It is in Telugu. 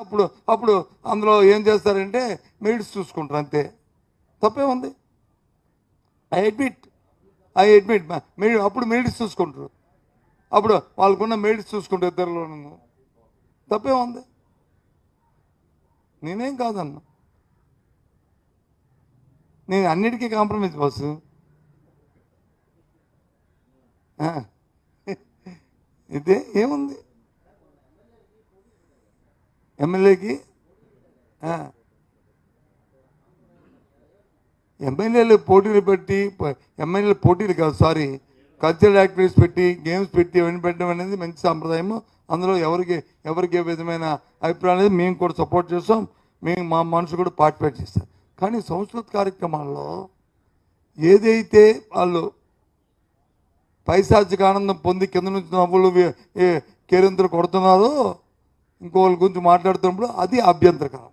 అప్పుడు అప్పుడు అందులో ఏం చేస్తారంటే మెరిట్స్ చూసుకుంటారు, అంతే. తప్పే ఉంది. ఐ అడ్మిట్ అప్పుడు మెరిట్స్ చూసుకుంటారు, అప్పుడు వాళ్ళకున్న మెరిట్స్ చూసుకుంటారు ఇద్దరులోనూ. తప్పే ఉంది. నేనేం కాదన్నా, నేను అన్నిటికీ కాంప్రమైజ్ బస్సు. ఇదే ఏముంది ఎమ్మెల్యేకి, ఎమ్మెల్యేలు పోటీలు పెట్టి, ఎమ్మెల్యేలు పోటీలు కాదు, సారీ, కల్చరల్ యాక్టివిటీస్ పెట్టి, గేమ్స్ పెట్టి ఇవన్నీ పెట్టడం అనేది మంచి సాంప్రదాయము. అందులో ఎవరికి ఏ విధమైన అభిప్రాయం అనేది మేము కూడా సపోర్ట్ చేస్తాం, మేము మా మనుషులు కూడా పార్టిసిపేట్ చేస్తాం. కానీ సంస్కృత కార్యక్రమాల్లో ఏదైతే వాళ్ళు పైశాచిక ఆనందం పొంది కింద నుంచి నవ్వులు కేరింతలు కొడుతున్నారో, ఇంకోళ్ళ గురించి మాట్లాడుతున్నప్పుడు అది అభ్యంతరకరం.